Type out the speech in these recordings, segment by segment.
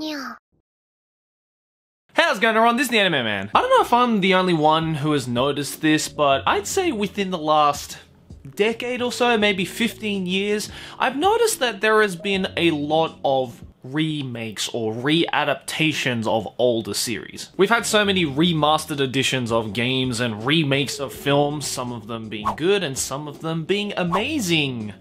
Yeah. How's it going, everyone? This is the Anime Man. I don't know if I'm the only one who has noticed this, but I'd say within the last decade or so, maybe 15 years, I've noticed that there has been a lot of remakes or readaptations of older series. We've had so many remastered editions of games and remakes of films, some of them being good and some of them being amazingly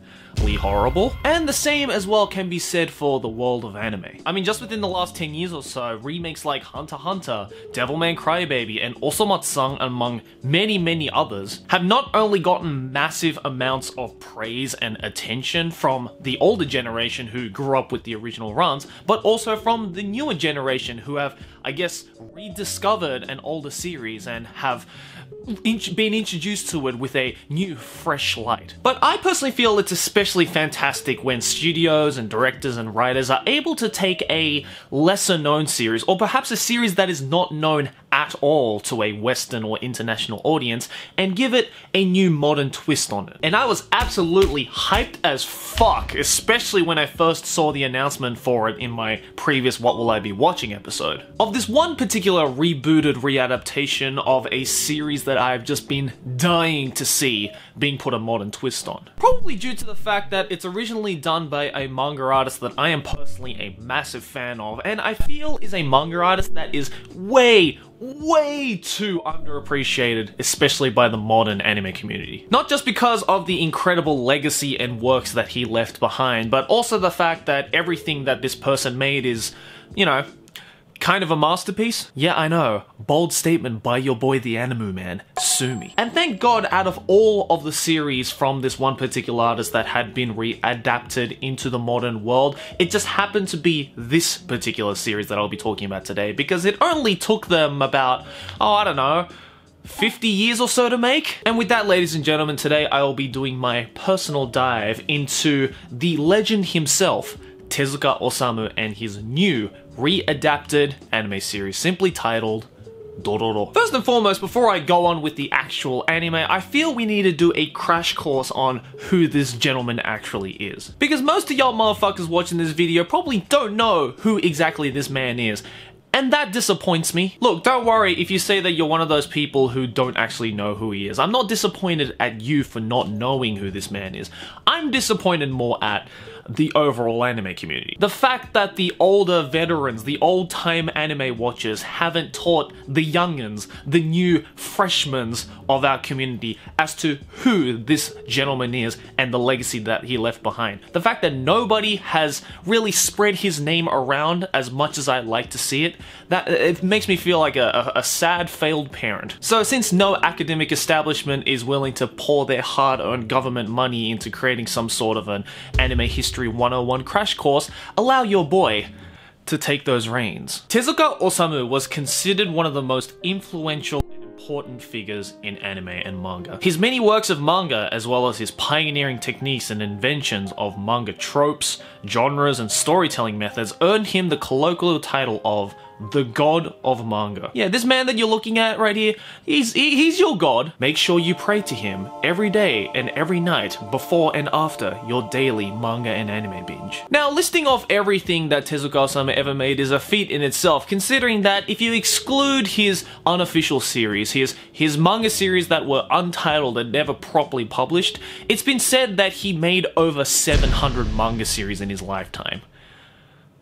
horrible. And the same as well can be said for the world of anime. I mean, just within the last 10 years or so, remakes like Hunter x Hunter, Devilman Crybaby, and Osomatsu-san, among many others, have not only gotten massive amounts of praise and attention from the older generation who grew up with the original runs, but also from the newer generation who have, I guess, rediscovered an older series and have been introduced to it with a new, fresh light. But I personally feel it's especially fantastic when studios and directors and writers are able to take a lesser known series, or perhaps a series that is not known at all to a Western or international audience, and give it a new modern twist on it. And I was absolutely hyped as fuck, especially when I first saw the announcement for it in my previous What Will I Be Watching episode, of this one particular rebooted readaptation of a series that I've just been dying to see being put a modern twist on. Probably due to the fact that it's originally done by a manga artist that I am personally a massive fan of, and I feel is a manga artist that is way too underappreciated, especially by the modern anime community. Not just because of the incredible legacy and works that he left behind, but also the fact that everything that this person made is, you know, kind of a masterpiece? Yeah, I know. Bold statement by your boy the Anime Man, sue me. And thank God, out of all of the series from this one particular artist that had been readapted into the modern world, it just happened to be this particular series that I'll be talking about today, because it only took them about, oh, I don't know, 50 years or so to make. And with that, ladies and gentlemen, today I will be doing my personal dive into the legend himself, Tezuka Osamu, and his new readapted anime series simply titled Dororo. First and foremost, before I go on with the actual anime, I feel we need to do a crash course on who this gentleman actually is. Because most of y'all motherfuckers watching this video probably don't know who exactly this man is. And that disappoints me. Look, don't worry if you say that you're one of those people who don't actually know who he is. I'm not disappointed at you for not knowing who this man is. I'm disappointed more at the overall anime community. The fact that the older veterans, the old-time anime watchers haven't taught the youngins, the new freshmen of our community as to who this gentleman is and the legacy that he left behind. The fact that nobody has really spread his name around as much as I'd like to see it, that it makes me feel like a sad failed parent. So since no academic establishment is willing to pour their hard-earned government money into creating some sort of an anime history 101 crash course, allow your boy to take those reins. Tezuka Osamu was considered one of the most influential and important figures in anime and manga. His many works of manga, as well as his pioneering techniques and inventions of manga tropes, genres, and storytelling methods, earned him the colloquial title of the God of Manga. Yeah, this man that you're looking at right here, he's your god. Make sure you pray to him every day and every night before and after your daily manga and anime binge. Now, listing off everything that Tezuka Osamu ever made is a feat in itself, considering that if you exclude his unofficial series, his manga series that were untitled and never properly published, it's been said that he made over 700 manga series in his lifetime.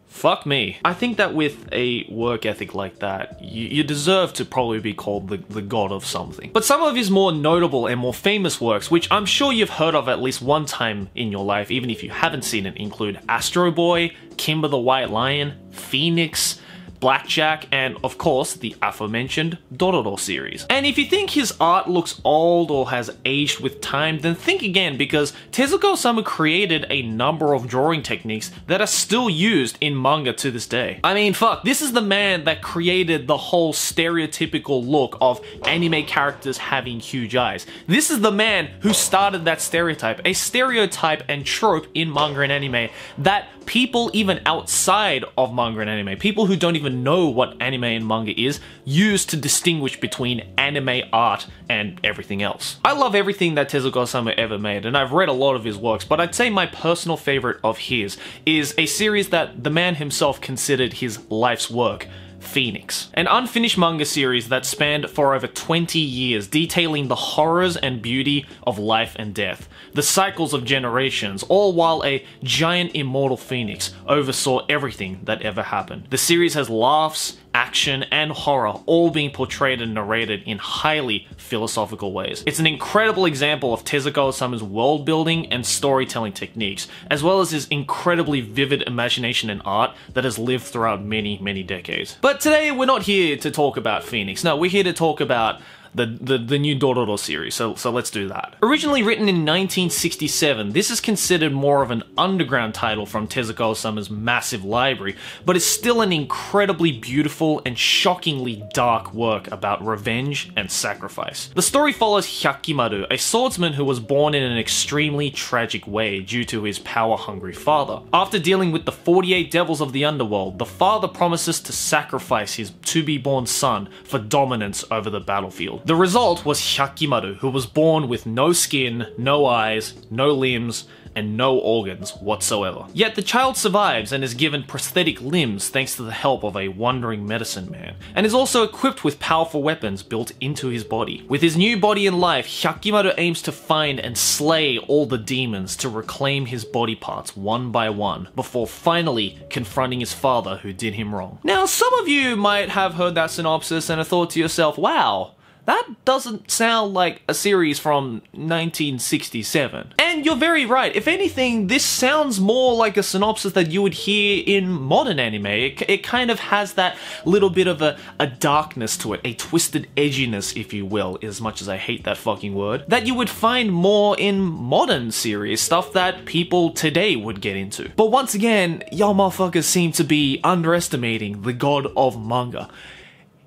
Fuck me. I think that with a work ethic like that, you deserve to probably be called the god of something. But some of his more notable and more famous works, which I'm sure you've heard of at least one time in your life, even if you haven't seen it, include Astro Boy, Kimba the White Lion, Phoenix, Blackjack, and of course the aforementioned Dororo series. And if you think his art looks old or has aged with time, then think again, because Tezuka Osamu created a number of drawing techniques that are still used in manga to this day. I mean, fuck, this is the man that created the whole stereotypical look of anime characters having huge eyes. This is the man who started that stereotype, a stereotype and trope in manga and anime that people even outside of manga and anime, people who don't even even know what anime and manga is, use to distinguish between anime art and everything else. I love everything that Tezuka Osamu ever made, and I've read a lot of his works, but I'd say my personal favorite of his is a series that the man himself considered his life's work, Phoenix. An unfinished manga series that spanned for over 20 years, detailing the horrors and beauty of life and death, the cycles of generations, all while a giant immortal phoenix oversaw everything that ever happened. The series has laughs, action, and horror all being portrayed and narrated in highly philosophical ways. It's an incredible example of Tezuka Osamu's world building and storytelling techniques, as well as his incredibly vivid imagination and art that has lived throughout many, many decades. But today we're not here to talk about Phoenix. No, we're here to talk about the new Dororo series, so let's do that. Originally written in 1967, this is considered more of an underground title from Tezuka Osamu's massive library, but is still an incredibly beautiful and shockingly dark work about revenge and sacrifice. The story follows Hyakimaru, a swordsman who was born in an extremely tragic way due to his power-hungry father. After dealing with the 48 devils of the underworld, the father promises to sacrifice his to-be-born son for dominance over the battlefield. The result was Hyakimaru, who was born with no skin, no eyes, no limbs, and no organs whatsoever. Yet the child survives and is given prosthetic limbs thanks to the help of a wandering medicine man, and is also equipped with powerful weapons built into his body. With his new body and life, Hyakimaru aims to find and slay all the demons to reclaim his body parts one by one, before finally confronting his father who did him wrong. Now, some of you might have heard that synopsis and have thought to yourself, wow, that doesn't sound like a series from 1967. And you're very right. If anything, this sounds more like a synopsis that you would hear in modern anime. It kind of has that little bit of a darkness to it, a twisted edginess, if you will, as much as I hate that fucking word, that you would find more in modern series, stuff that people today would get into. But once again, y'all motherfuckers seem to be underestimating the god of manga.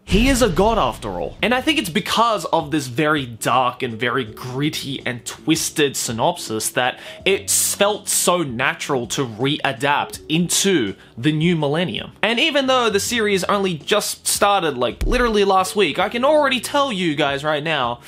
He is a god after all. And I think it's because of this very dark and very gritty and twisted synopsis that it felt so natural to readapt into the new millennium. And even though the series only just started like literally last week, I can already tell you guys right now,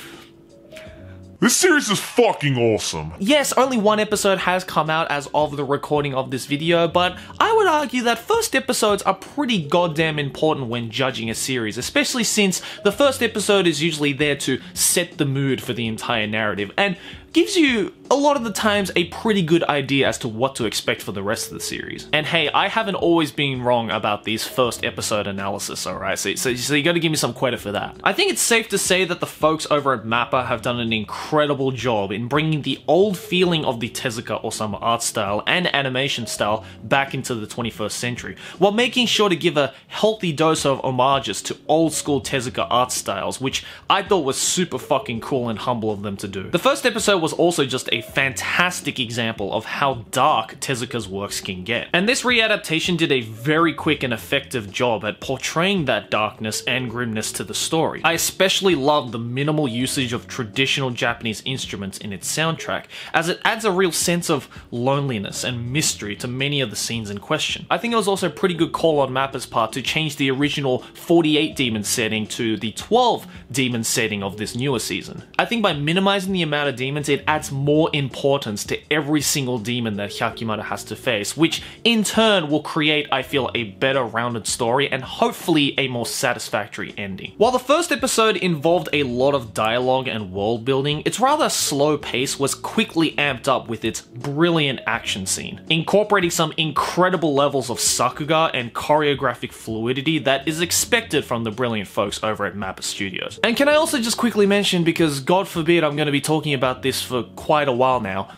this series is fucking awesome. Yes, only one episode has come out as of the recording of this video, but I would argue that first episodes are pretty goddamn important when judging a series, especially since the first episode is usually there to set the mood for the entire narrative, and gives you a lot of the times a pretty good idea as to what to expect for the rest of the series. And hey, I haven't always been wrong about these first episode analysis, alright? So you gotta give me some credit for that. I think it's safe to say that the folks over at MAPPA have done an incredible job in bringing the old feeling of the Tezuka Osamu art style and animation style back into the 21st century, while making sure to give a healthy dose of homages to old school Tezuka art styles, which I thought was super fucking cool and humble of them to do. The first episode was also just a fantastic example of how dark Tezuka's works can get. And this readaptation did a very quick and effective job at portraying that darkness and grimness to the story. I especially love the minimal usage of traditional Japanese instruments in its soundtrack, as it adds a real sense of loneliness and mystery to many of the scenes in question. I think it was also a pretty good call on Mappa's part to change the original 48 demon setting to the 12 demon setting of this newer season. I think by minimizing the amount of demons, it adds more importance to every single demon that Hyakimaru has to face, which in turn will create, I feel, a better rounded story and hopefully a more satisfactory ending. While the first episode involved a lot of dialogue and world building, its rather slow pace was quickly amped up with its brilliant action scene, incorporating some incredible levels of sakuga and choreographic fluidity that is expected from the brilliant folks over at MAPPA Studios. And can I also just quickly mention, because God forbid I'm going to be talking about this for quite a while now,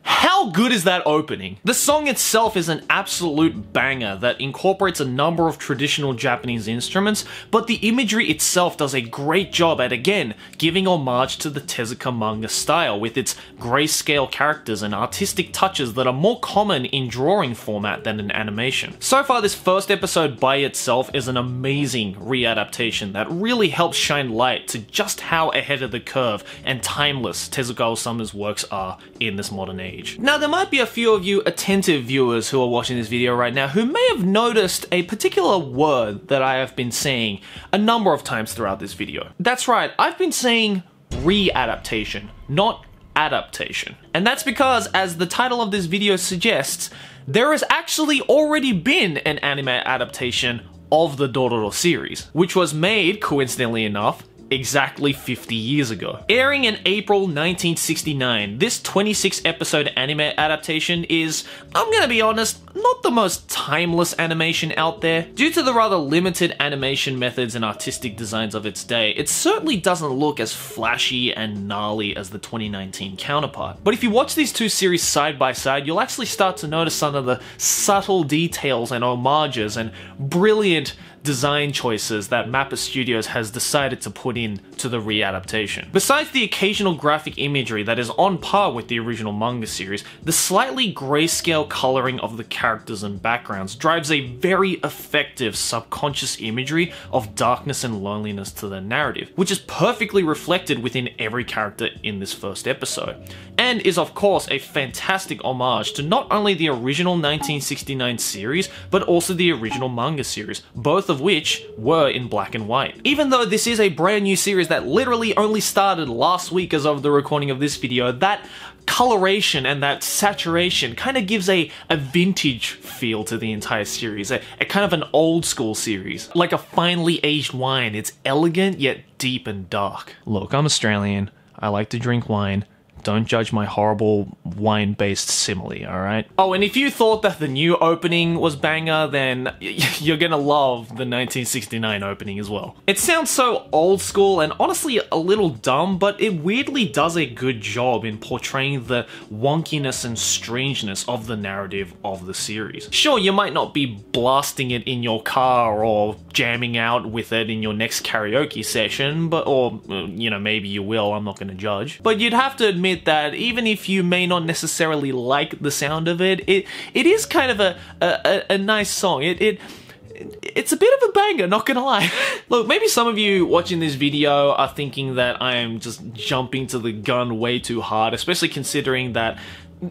how good is that opening? The song itself is an absolute banger that incorporates a number of traditional Japanese instruments, but the imagery itself does a great job at, again, giving homage to the Tezuka manga style with its grayscale characters and artistic touches that are more common in drawing format than in animation. So far, this first episode by itself is an amazing readaptation that really helps shine light to just how ahead of the curve and timeless Tezuka Osamu's works are in this modern age. age. Now, there might be a few of you attentive viewers who are watching this video right now who may have noticed a particular word that I have been saying a number of times throughout this video. That's right, I've been saying readaptation, not adaptation. And that's because, as the title of this video suggests, there has actually already been an anime adaptation of the Dororo series, which was made, coincidentally enough, exactly 50 years ago. Airing in April 1969, this 26-episode anime adaptation is, I'm gonna be honest, not the most timeless animation out there. Due to the rather limited animation methods and artistic designs of its day, it certainly doesn't look as flashy and gnarly as the 2019 counterpart. But if you watch these two series side by side, you'll actually start to notice some of the subtle details and homages and brilliant design choices that Mappa Studios has decided to put in to the readaptation. Besides the occasional graphic imagery that is on par with the original manga series, the slightly grayscale coloring of the characters and backgrounds drives a very effective subconscious imagery of darkness and loneliness to the narrative, which is perfectly reflected within every character in this first episode, and is of course a fantastic homage to not only the original 1969 series, but also the original manga series, both of which were in black and white. Even though this is a brand new series that literally only started last week as of the recording of this video, that coloration and that saturation kind of gives a vintage feel to the entire series, a kind of an old school series. Like a finely aged wine, it's elegant yet deep and dark. Look, I'm Australian, I like to drink wine. Don't judge my horrible wine-based simile, alright? Oh, and if you thought that the new opening was banger, then you're gonna love the 1969 opening as well. It sounds so old school and honestly a little dumb, but it weirdly does a good job in portraying the wonkiness and strangeness of the narrative of the series. Sure, you might not be blasting it in your car or jamming out with it in your next karaoke session, or, you know, maybe you will, I'm not gonna judge. But you'd have to admit that even if you may not necessarily like the sound of it, it is kind of a nice song. It's a bit of a banger, not gonna lie. Look, maybe some of you watching this video are thinking that I am just jumping to the gun way too hard, especially considering that,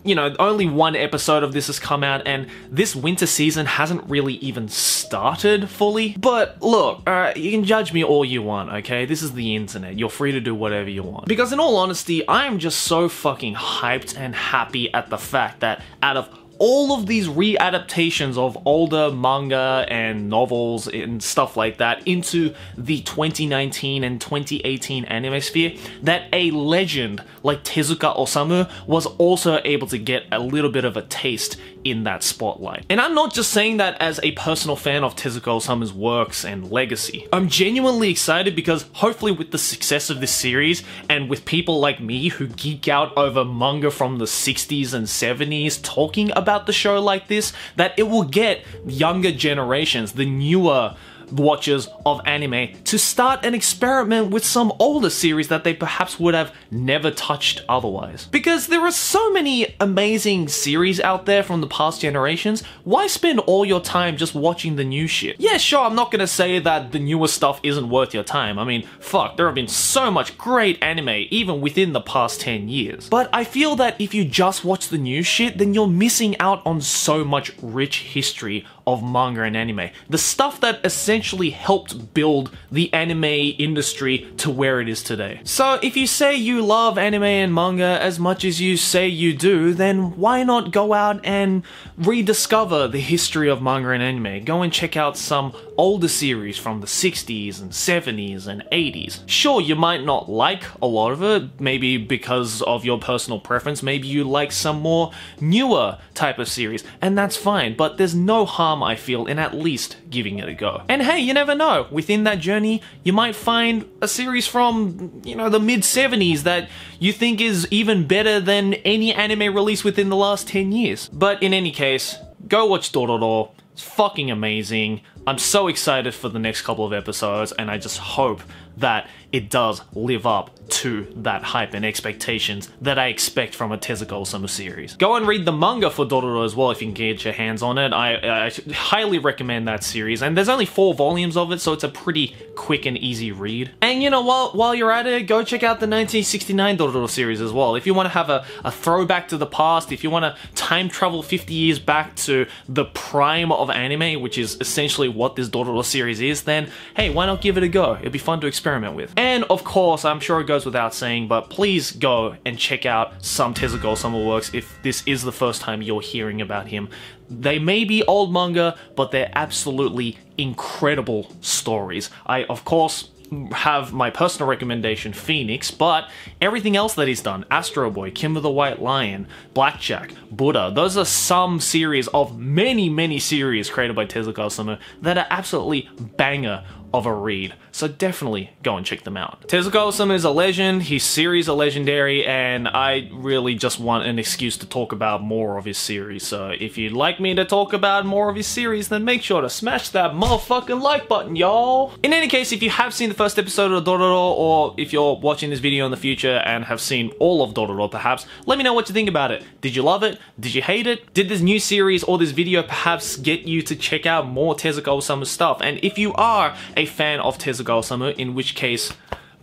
you know, only one episode of this has come out and this winter season hasn't really even started fully. But look, you can judge me all you want, okay? This is the internet. You're free to do whatever you want. Because in all honesty, I am just so fucking hyped and happy at the fact that out of all of these readaptations of older manga and novels and stuff like that into the 2019 and 2018 anime sphere, that a legend like Tezuka Osamu was also able to get a little bit of a taste in that spotlight. And I'm not just saying that as a personal fan of Tezuka Osamu's works and legacy. I'm genuinely excited because hopefully with the success of this series and with people like me who geek out over manga from the 60s and 70s talking about the show like this, that it will get younger generations, the newer watchers of anime, to start an experiment with some older series that they perhaps would have never touched otherwise. Because there are so many amazing series out there from the past generations, why spend all your time just watching the new shit? Yeah, sure, I'm not gonna say that the newer stuff isn't worth your time. I mean, fuck, there have been so much great anime even within the past 10 years. But I feel that if you just watch the new shit, then you're missing out on so much rich history of manga and anime. The stuff that essentially helped build the anime industry to where it is today. So if you say you love anime and manga as much as you say you do, then why not go out and rediscover the history of manga and anime? Go and check out some older series from the 60s and 70s and 80s. Sure, you might not like a lot of it, maybe because of your personal preference, maybe you like some more newer type of series, and that's fine, but there's no harm, I feel, in at least giving it a go. And hey, you never know, within that journey, you might find a series from, you know, the mid-70s that you think is even better than any anime release within the last 10 years. But in any case, go watch Dororo. It's fucking amazing. I'm so excited for the next couple of episodes, and I just hope that it does live up to that hype and expectations that I expect from a Tezuka Osamu series. Go and read the manga for Dororo as well if you can get your hands on it. I highly recommend that series, and there's only 4 volumes of it, so it's a pretty quick and easy read. And you know, while you're at it, go check out the 1969 Dororo series as well. If you want to have a throwback to the past, if you want to time travel 50 years back to the prime of anime, which is essentially what this Dororo series is, then hey, why not give it a go? It'd be fun to experiment with. And of course, I'm sure it goes without saying, but please go and check out some Tezuka Osamu works if this is the first time you're hearing about him. They may be old manga, but they're absolutely incredible stories. I, of course, have my personal recommendation, Phoenix, but everything else that he's done, Astro Boy, Kimber the White Lion, Blackjack, Buddha, those are some series of many series created by Tezuka Osamu that are absolutely banger of a read, so definitely go and check them out. Tezuka Osamu is a legend, his series are legendary, and I really just want an excuse to talk about more of his series, so if you'd like me to talk about more of his series, then make sure to smash that motherfucking like button, y'all! In any case, if you have seen the first episode of Dororo, or if you're watching this video in the future and have seen all of Dororo perhaps, let me know what you think about it. Did you love it? Did you hate it? Did this new series or this video perhaps get you to check out more Tezuka Osamu stuff? And if you are a fan of Tezuka Osamu, in which case,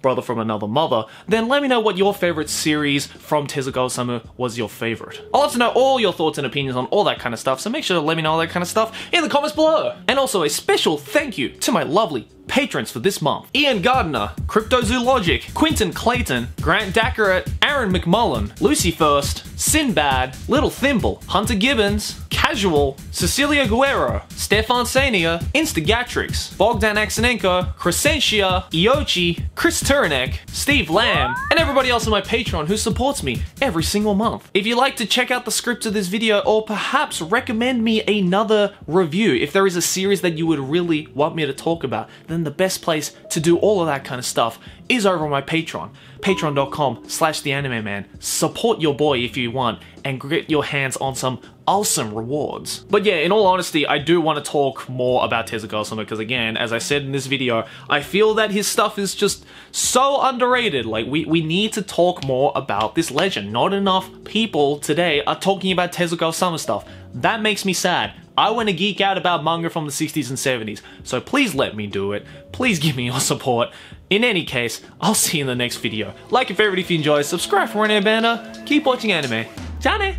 brother from another mother, then let me know what your favorite series from Tezuka Osamu was your favorite. I'd love to know all your thoughts and opinions on all that kind of stuff, so make sure to let me know all that kind of stuff in the comments below. And also a special thank you to my lovely patrons for this month: Ian Gardner, Cryptozoologic, Quinton Clayton, Grant Dackerat, Aaron McMullen, Lucy First, Sinbad, Little Thimble, Hunter Gibbons, Casual, Cecilia Guerrero, Stefan Sania, Instagatrix, Bogdan Aksenenko, Crescentia, Iochi, Chris Turanek, Steve Lamb, and everybody else on my Patreon who supports me every single month. If you'd like to check out the script of this video, or perhaps recommend me another review, if there is a series that you would really want me to talk about, then the best place to do all of that kind of stuff is over on my Patreon. Patreon.com/TheAnimeMan. Support your boy if you want, and get your hands on some awesome rewards. But yeah, in all honesty, I do want to talk more about Tezuka Osamu, because again, as I said in this video, I feel that his stuff is just so underrated. Like, we need to talk more about this legend. Not enough people today are talking about Tezuka Osamu stuff. That makes me sad. I want to geek out about manga from the 60s and 70s, so please let me do it. Please give me your support. In any case, I'll see you in the next video. Like and favorite if you enjoy, subscribe for Anime Banner, keep watching anime. Ciao!